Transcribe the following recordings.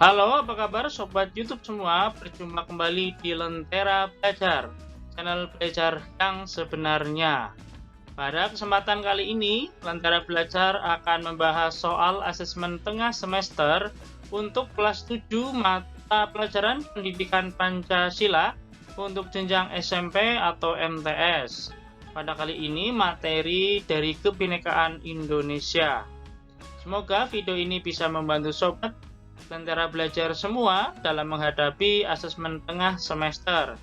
Halo, apa kabar Sobat YouTube semua? Berjumpa kembali di Lentera Belajar, channel belajar yang sebenarnya. Pada kesempatan kali ini, Lentera Belajar akan membahas soal asesmen tengah semester untuk kelas 7 mata pelajaran pendidikan Pancasila untuk jenjang SMP atau MTS. Pada kali ini, materi dari Kebinekaan Indonesia. Semoga video ini bisa membantu Sobat Lentera Belajar semua dalam menghadapi asesmen tengah semester.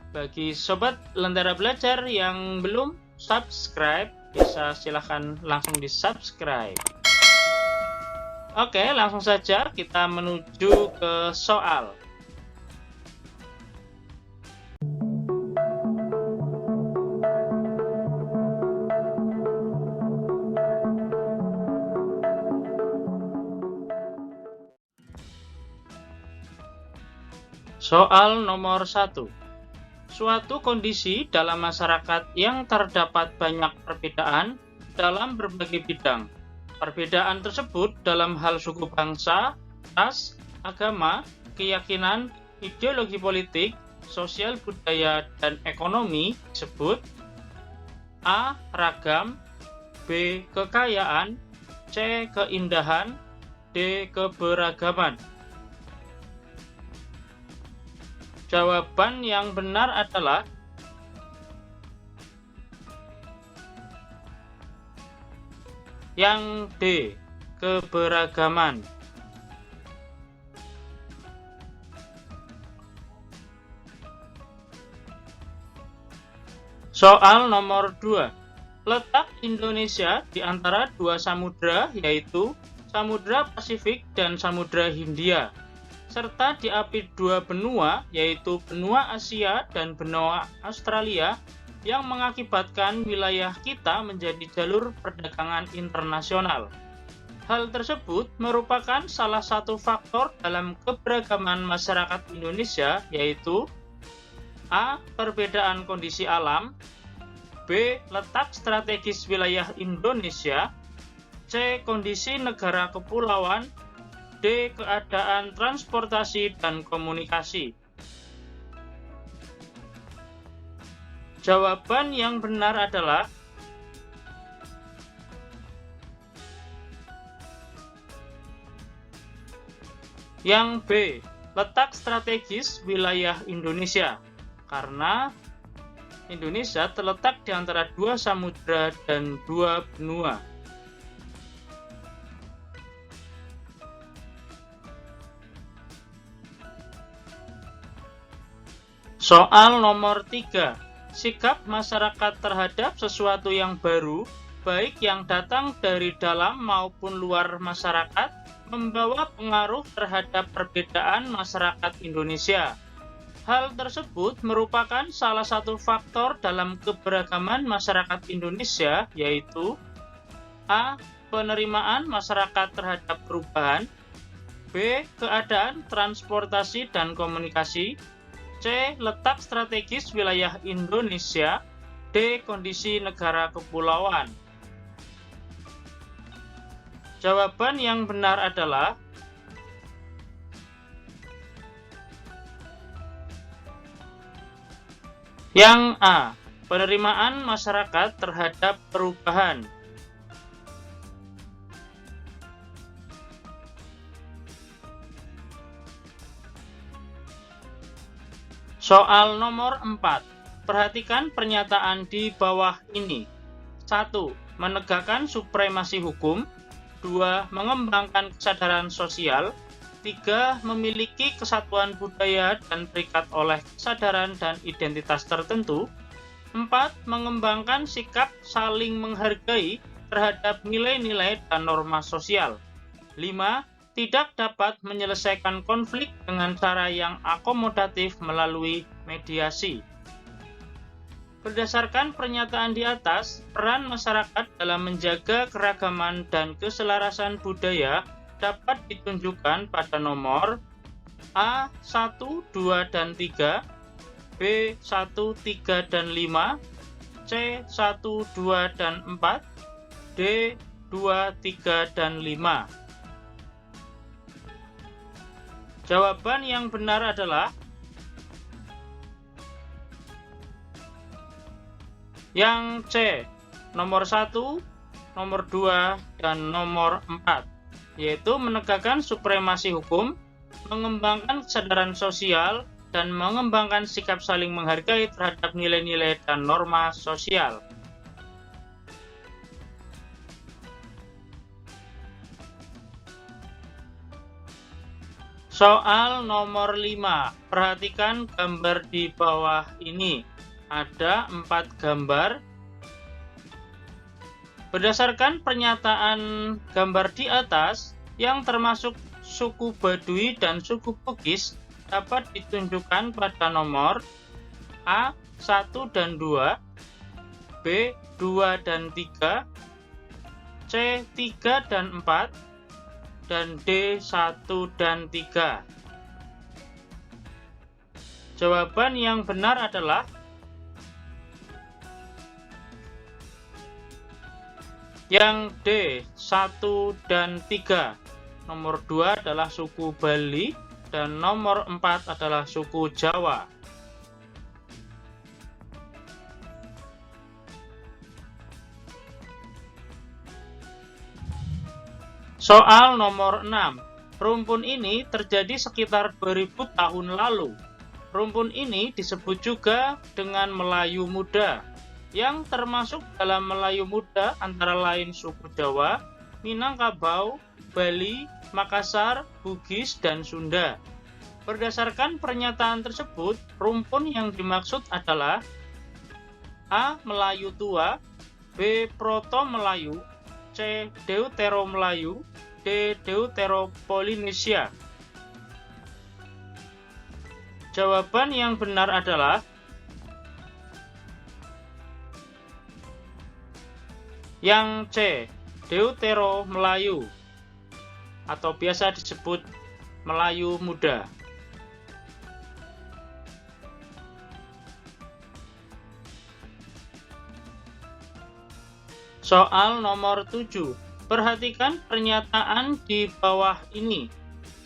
Bagi Sobat Lentera Belajar yang belum subscribe, bisa silahkan langsung di subscribe. Oke, langsung saja kita menuju ke soal. Soal nomor 1. Suatu kondisi dalam masyarakat yang terdapat banyak perbedaan dalam berbagai bidang. Perbedaan tersebut dalam hal suku bangsa, ras, agama, keyakinan, ideologi politik, sosial budaya, dan ekonomi disebut A. Ragam, B. Kekayaan, C. Keindahan, D. Keberagaman. Jawaban yang benar adalah yang D, keberagaman. Soal nomor 2. Letak Indonesia di antara dua samudra, yaitu Samudra Pasifik dan Samudra Hindia, serta diapit dua benua, yaitu benua Asia dan benua Australia, yang mengakibatkan wilayah kita menjadi jalur perdagangan internasional. Hal tersebut merupakan salah satu faktor dalam keberagaman masyarakat Indonesia, yaitu A. Perbedaan kondisi alam, B. Letak strategis wilayah Indonesia, C. Kondisi negara kepulauan, D. Keadaan transportasi dan komunikasi. Jawaban yang benar adalah yang B. Letak strategis wilayah Indonesia, karena Indonesia terletak di antara dua samudra dan dua benua. Soal nomor 3. Sikap masyarakat terhadap sesuatu yang baru, baik yang datang dari dalam maupun luar masyarakat, membawa pengaruh terhadap perbedaan masyarakat Indonesia. Hal tersebut merupakan salah satu faktor dalam keberagaman masyarakat Indonesia, yaitu A. Penerimaan masyarakat terhadap perubahan, B. Keadaan transportasi dan komunikasi, C. Letak strategis wilayah Indonesia, D. Kondisi negara kepulauan. Jawaban yang benar adalah yang A. Penerimaan masyarakat terhadap perubahan. Soal nomor 4. Perhatikan pernyataan di bawah ini. 1. Menegakkan supremasi hukum. 2. Mengembangkan kesadaran sosial. 3. Memiliki kesatuan budaya dan terikat oleh kesadaran dan identitas tertentu. 4. Mengembangkan sikap saling menghargai terhadap nilai-nilai dan norma sosial. 5. Tidak dapat menyelesaikan konflik dengan cara yang akomodatif melalui mediasi. Berdasarkan pernyataan di atas, peran masyarakat dalam menjaga keragaman dan keselarasan budaya dapat ditunjukkan pada nomor A. 1, 2, dan 3, B. 1, 3, dan 5, C. 1, 2, dan 4, D. 2, 3, dan 5. Jawaban yang benar adalah yang C, nomor 1, nomor 2, dan nomor 4, yaitu menegakkan supremasi hukum, mengembangkan kesadaran sosial, dan mengembangkan sikap saling menghargai terhadap nilai-nilai dan norma sosial. Soal nomor 5, perhatikan gambar di bawah ini. Ada 4 gambar. Berdasarkan pernyataan gambar di atas, yang termasuk suku Baduy dan suku Bugis dapat ditunjukkan pada nomor A, 1 dan 2, B, 2 dan 3, C, 3 dan 4, dan D, 1 dan 3. Jawaban yang benar adalah yang D, 1 dan 3. Nomor 2 adalah suku Bali dan nomor 4 adalah suku Jawa. Soal nomor 6. Rumpun ini terjadi sekitar 2000 tahun lalu. Rumpun ini disebut juga dengan Melayu Muda, yang termasuk dalam Melayu Muda antara lain suku Jawa, Minangkabau, Bali, Makassar, Bugis, dan Sunda. Berdasarkan pernyataan tersebut, rumpun yang dimaksud adalah A. Melayu Tua, B. Proto Melayu, C. Deutero Melayu, D. Deutero Polinesia. Jawaban yang benar adalah yang C, Deutero Melayu, atau biasa disebut Melayu Muda. Soal nomor 7. Perhatikan pernyataan di bawah ini.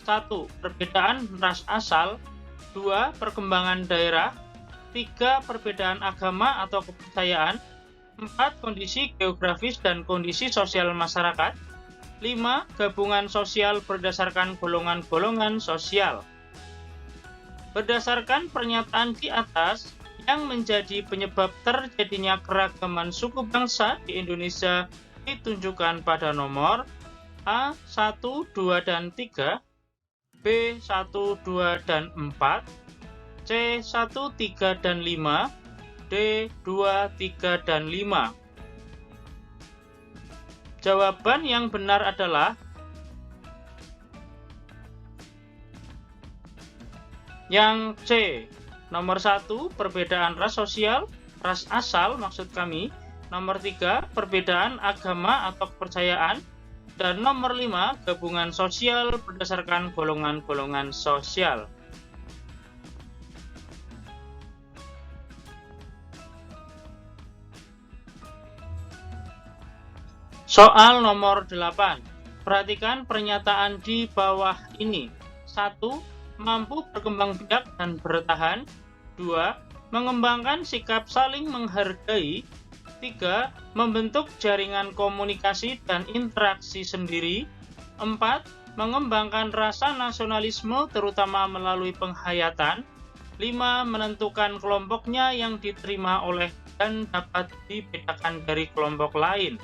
1. Perbedaan ras asal. 2. Perkembangan daerah. 3. Perbedaan agama atau kepercayaan. 4. Kondisi geografis dan kondisi sosial masyarakat. 5. Gabungan sosial berdasarkan golongan-golongan sosial. Berdasarkan pernyataan di atas, yang menjadi penyebab terjadinya keragaman suku bangsa di Indonesia ditunjukkan pada nomor A, 1, 2, dan 3, B, 1, 2, dan 4, C, 1, 3, dan 5, D, 2, 3, dan 5. Jawaban yang benar adalah yang C, nomor 1, perbedaan ras sosial, ras asal maksud kami. Nomor 3, perbedaan agama atau kepercayaan. Dan nomor 5, gabungan sosial berdasarkan golongan-golongan sosial. Soal nomor 8. Perhatikan pernyataan di bawah ini. 1. Mampu berkembang biak dan bertahan. 2. Mengembangkan sikap saling menghargai. 3. Membentuk jaringan komunikasi dan interaksi sendiri. 4. Mengembangkan rasa nasionalisme terutama melalui penghayatan. 5. Menentukan kelompoknya yang diterima oleh dan dapat dibedakan dari kelompok lain.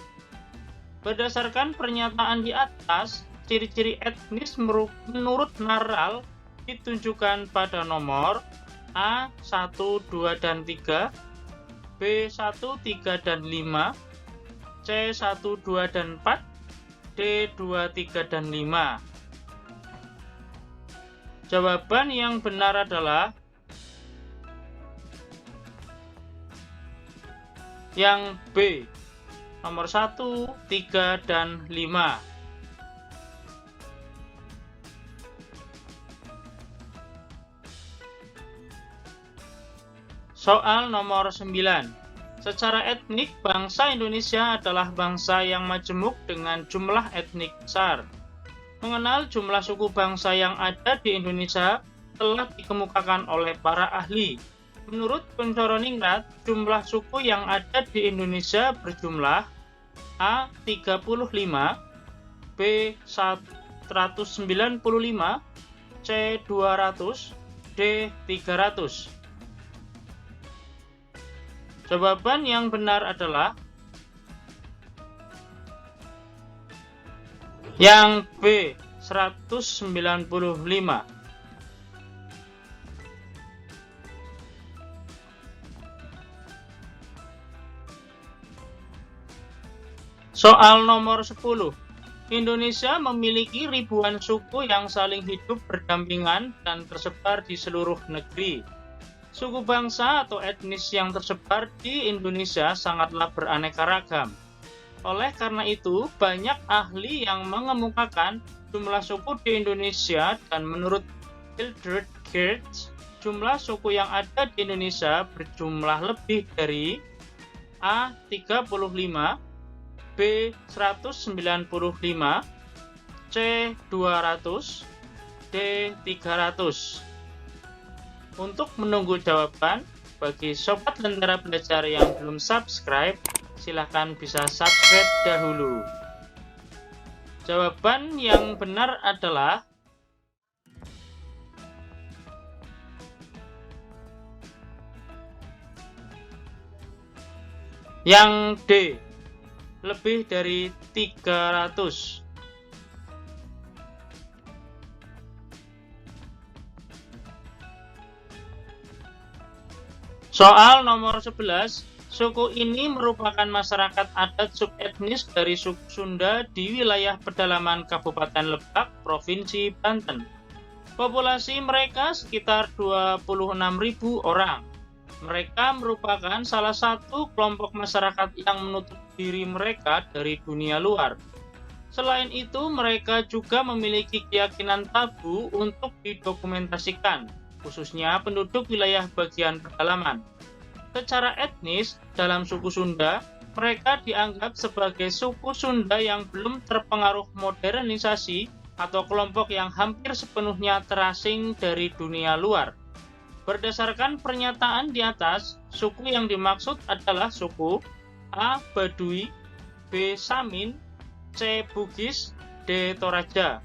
Berdasarkan pernyataan di atas, ciri-ciri etnis menurut Narral ditunjukkan pada nomor A, 1, 2, dan 3, B, 1, 3, dan 5, C, 1, 2, dan 4, D, 2, 3, dan 5. Jawaban yang benar adalah yang B, nomor 1, 3, dan 5. Soal nomor 9. Secara etnik, bangsa Indonesia adalah bangsa yang majemuk dengan jumlah etnik besar. Mengenal jumlah suku bangsa yang ada di Indonesia telah dikemukakan oleh para ahli. Menurut Koncoroningrat, jumlah suku yang ada di Indonesia berjumlah A. 35, B. 195, C. 200, D. 300. Jawaban yang benar adalah yang B. 195. Soal nomor 10. Indonesia memiliki ribuan suku yang saling hidup berdampingan dan tersebar di seluruh negeri. Suku bangsa atau etnis yang tersebar di Indonesia sangatlah beraneka ragam. Oleh karena itu, banyak ahli yang mengemukakan jumlah suku di Indonesia dan menurut Hildred Geertz, jumlah suku yang ada di Indonesia berjumlah lebih dari A. 35, B. 195, C. 200, D. 300. Untuk menunggu jawaban, bagi Sobat Lentera Belajar yang belum subscribe, silahkan bisa subscribe dahulu. Jawaban yang benar adalah yang D. Lebih dari 300. Soal nomor 11. Suku ini merupakan masyarakat adat subetnis dari suku Sunda di wilayah pedalaman Kabupaten Lebak, Provinsi Banten. Populasi mereka sekitar 26.000 orang. Mereka merupakan salah satu kelompok masyarakat yang menutup diri mereka dari dunia luar. Selain itu, mereka juga memiliki keyakinan tabu untuk didokumentasikan, khususnya penduduk wilayah bagian pedalaman. Secara etnis, dalam suku Sunda, mereka dianggap sebagai suku Sunda yang belum terpengaruh modernisasi atau kelompok yang hampir sepenuhnya terasing dari dunia luar. Berdasarkan pernyataan di atas, suku yang dimaksud adalah suku A. Baduy, B. Samin, C. Bugis, D. Toraja.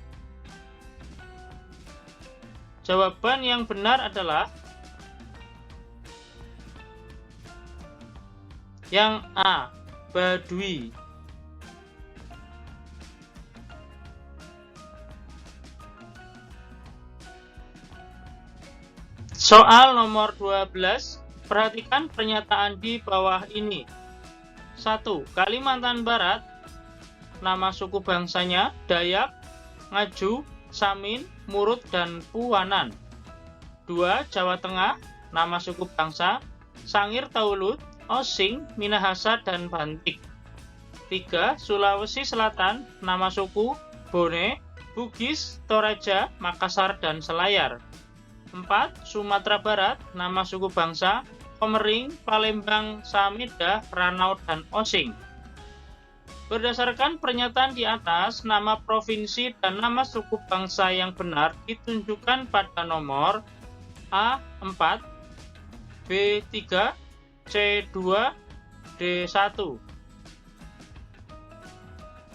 Jawaban yang benar adalah yang A. Baduy. Soal nomor 12, perhatikan pernyataan di bawah ini. 1. Kalimantan Barat, nama suku bangsanya Dayak, Ngaju, Samin, Murut, dan Puanan. 2. Jawa Tengah, nama suku bangsa Sangir Taulut, Osing, Minahasa, dan Bantik. 3. Sulawesi Selatan, nama suku Bone, Bugis, Toraja, Makassar, dan Selayar. 4. Sumatera Barat, nama suku bangsa Komering, Palembang, Samida, Ranau, dan Osing. Berdasarkan pernyataan di atas, nama provinsi dan nama suku bangsa yang benar ditunjukkan pada nomor A. 4, B. 3, C. 2, D. 1.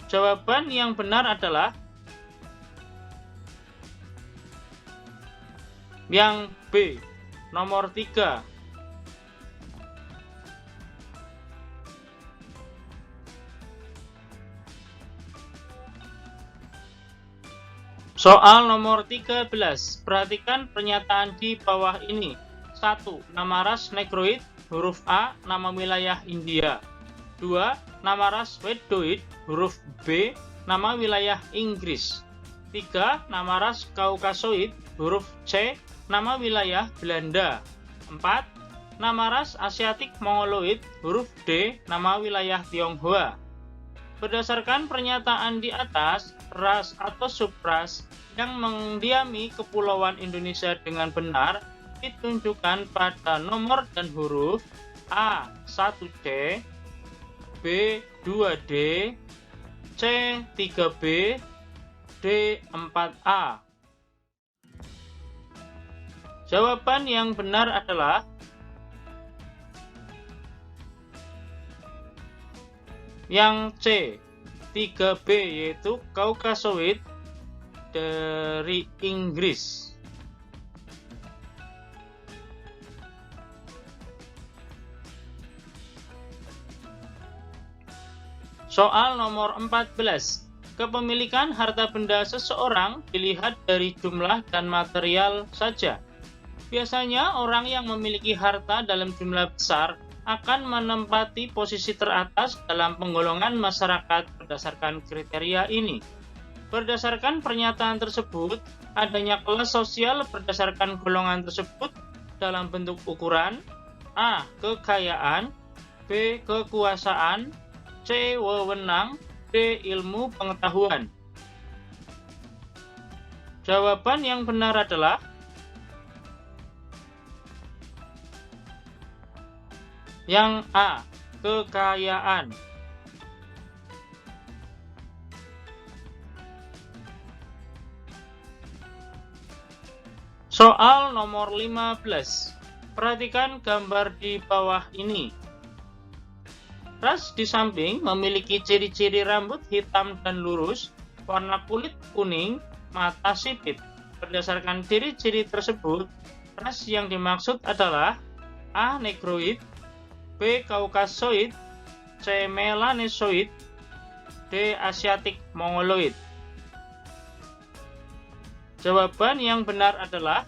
Jawaban yang benar adalah yang B, nomor 3. Soal nomor 13. Perhatikan pernyataan di bawah ini. 1. Nama ras Negroid, huruf A, nama wilayah India. 2. Nama ras Wedoid, huruf B, nama wilayah Inggris. 3. Nama ras Kaukasoid, huruf C, nama wilayah Belanda. 4. Nama ras Asiatik Mongoloid, huruf D, nama wilayah Tionghoa. Berdasarkan pernyataan di atas, ras atau subras yang mendiami kepulauan Indonesia dengan benar ditunjukkan pada nomor dan huruf A. 1C, B. 2D, C. 3B, D. 4A. Jawaban yang benar adalah yang C. 3B, yaitu Caucasoid dari Inggris. Soal nomor 14. Kepemilikan harta benda seseorang dilihat dari jumlah dan material saja. Biasanya orang yang memiliki harta dalam jumlah besar akan menempati posisi teratas dalam penggolongan masyarakat berdasarkan kriteria ini. Berdasarkan pernyataan tersebut, adanya kelas sosial berdasarkan golongan tersebut dalam bentuk ukuran: A. Kekayaan, B. Kekuasaan, C. Wewenang, D. Ilmu pengetahuan. Jawaban yang benar adalah yang A. Kekayaan. Soal nomor 15. Perhatikan gambar di bawah ini. Ras di samping memiliki ciri-ciri rambut hitam dan lurus, warna kulit kuning, mata sipit. Berdasarkan ciri-ciri tersebut, ras yang dimaksud adalah A. Negroid, B. Caucasoid, C. Melanesoid, D. Asiatic Mongoloid. Jawaban yang benar adalah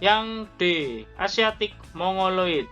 yang D. Asiatic Mongoloid.